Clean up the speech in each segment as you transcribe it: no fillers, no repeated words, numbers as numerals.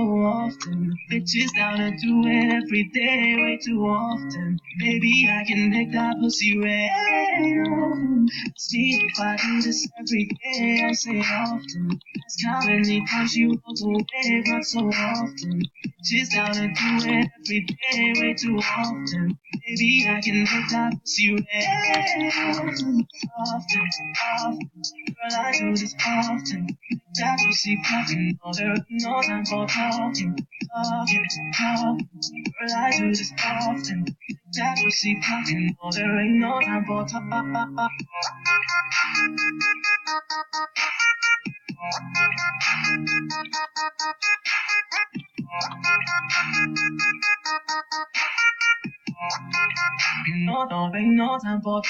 often. Bitches down to do it every day, way too often. Maybe I can make that pussy rain. See if I do this every day, I say often. Ask how many times you walked away, not so often. Bitches down to do it every day, way too often. Maybe I can make that pussy rain. Often, often. Girl, I do this often. That pussy popping, no, there ain't no time for talking. Talking, talking. Girl, I do this often. That pussy popping, no, there ain't no time for talking. No, there ain't no time for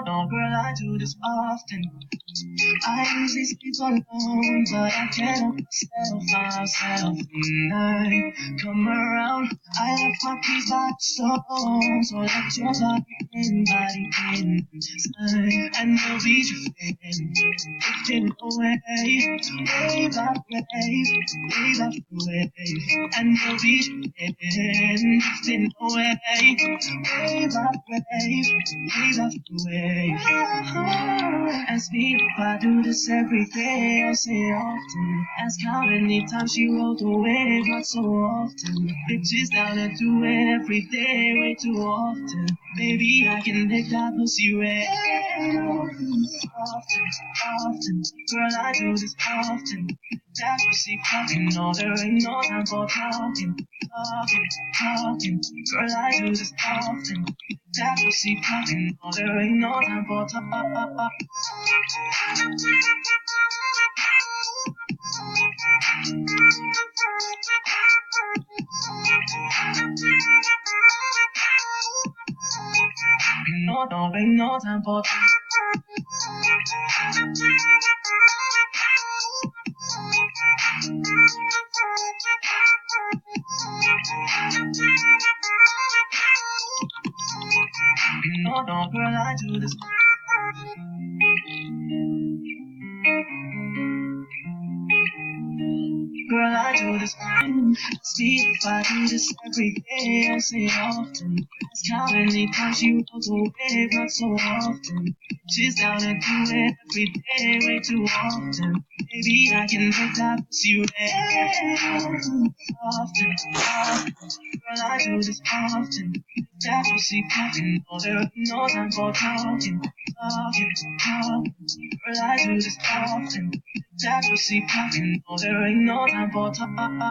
no, girl, I do this often. I usually sleep alone, but I can't help myself tonight. Come around, I left my keys by the stone, so let your body inside, and we'll be drifting away, wave after wave, and we'll be drifting away, wave after wave. Ask me if I do this every day, I say often. Ask how many times she rolled away, not so often. Bitches down to do it every day, way too often. Maybe I can make that pussy rain. Often, often. Girl, I do this often. That pussy popping, no, there ain't no time for talking. Talking, talking. Girl, I do this often. That pussy popping, no, there ain't no time for talking. No, there ain't no time for no, girl, I do this. Girl, I do this. See if I do this every day, I say often. Ask how many times you walked away, not so often. She's down to do it every day, way too often. Maybe I can make that pussy rain. Often, often. Girl, I do this often. That pussy popping, no, there ain't no time for talking. Talking, talking. Girl, I do this often. That pussy popping, no, there ain't no time for talking.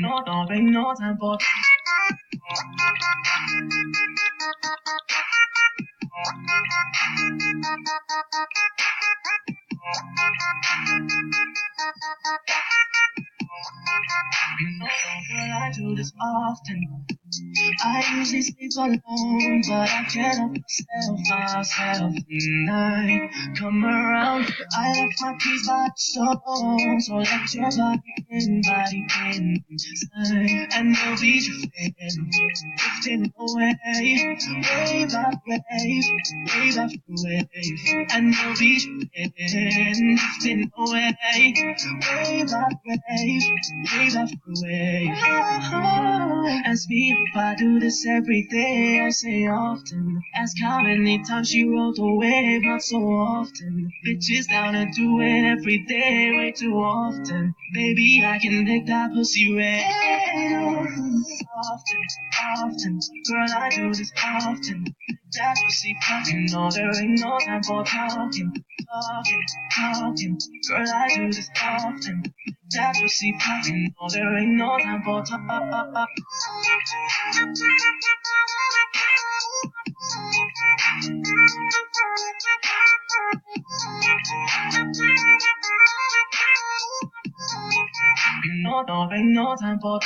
No, there ain't no time for girl, I do this often. I usually sleep alone, but I can't help myself tonight. Come around, I left my keys by the stone, so let your body inside, and we'll be drifting away, wave after wave after wave, and we'll be drifting away, wave after wave after wave. Ask me if I do this every day, I say often. Ask how many times she rolled away, not so often. Bitches down to do it every day, way too often. Baby, I can make that pussy rain. Often, often. Girl, I do this often. That pussy popping, no, there ain't no time for talking. Talking, talking. Girl, I do this often. That pussy popping, no, there ain't no time for talking. No, there ain't no time for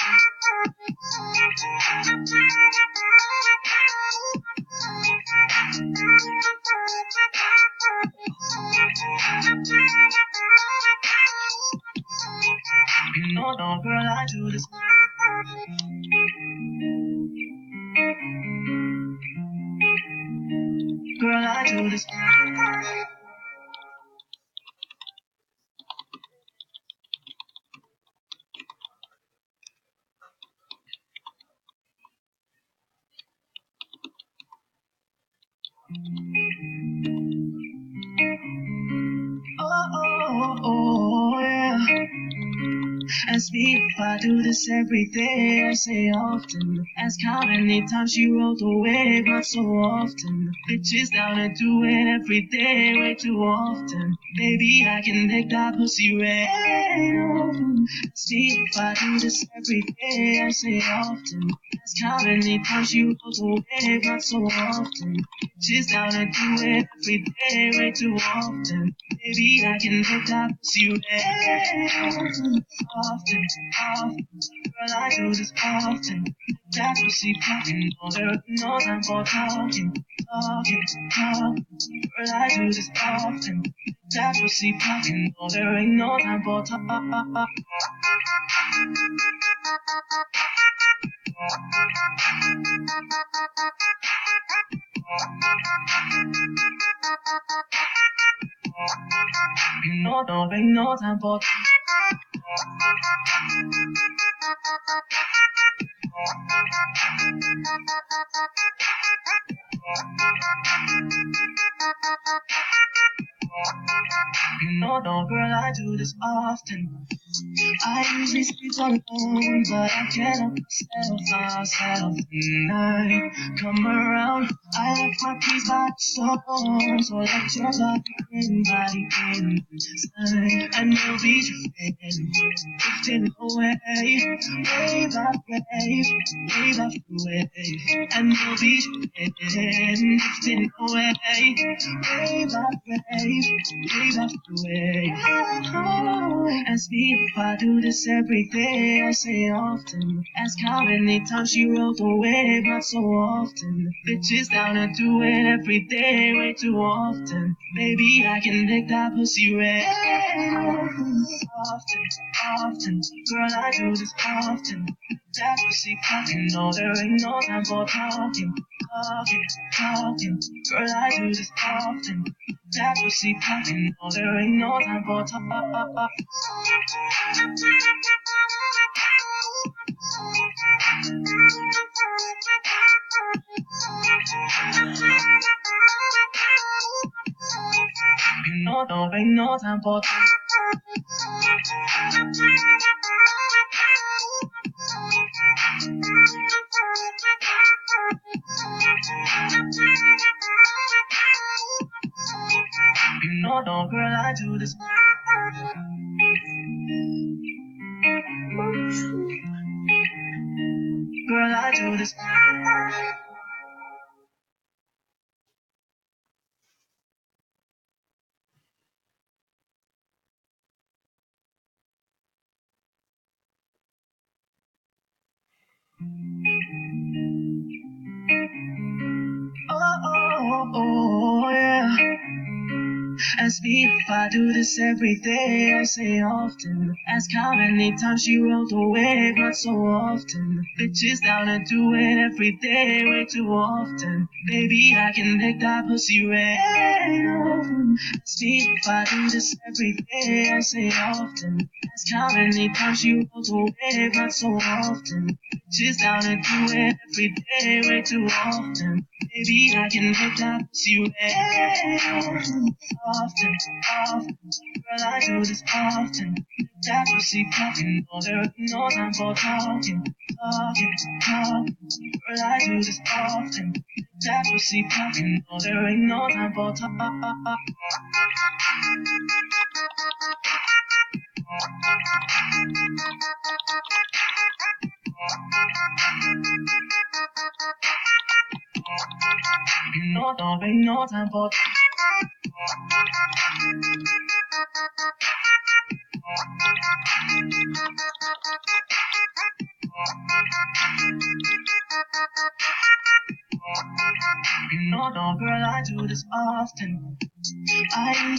No, no, girl, I do this. Girl, I do this. Oh, yeah. Ask me if I do this every day, I say often. Ask how many times she rolled away, not so often. Bitches down and do it every day, way too often. Baby, I can make that pussy red. Ask me if I do this every day, I say often. Ask how many times she rolled away, not so often. Bitches down and do it every day, way too often. Baby, I can make that pussy red. Often, girl, I do this often. That's what she fucking knows. There ain't no time for talking. Girl, I do this often. That's what she fucking knows. There ain't no time for talking. No, there ain't no time for no, girl, I do this often. I usually sleep alone, but I can't help myself tonight. Come around, I left my keys by the song, so let your body inside, and we'll be drifting away, wave after wave after wave, and we'll be drifting away, wave after wave after wave. Ask me if I do this every day, I say often. Ask how many times she rolled away, not so often. Bitches down and do it every day, way too often. Baby, I can make that pussy red. Often, girl, I do this often. That pussy fucking, no, there ain't no time for talking. Girl, I do this often. That pussy fucking, no, there ain't no time for talking. No, there ain't no time for no, girl, I do this. Girl, I do this. Oh, yeah. Ask me if I do this every day, I say often. Ask how many times she rolled away, not so often. Bitches down and do it every day, way too often. Baby, I can make that pussy red. Ask me if I do this every day, I say often. Ask how many times she rolled away, not so often. Bitches down and do it every day, way too often. Baby, I can make that pussy red. Often, girl, I do this often. That pussy fucking, no, there ain't no time for talking. Girl, I do this often. That pussy fucking, no, there ain't no time for talking. No, there ain't no time for no, girl, I do this often. I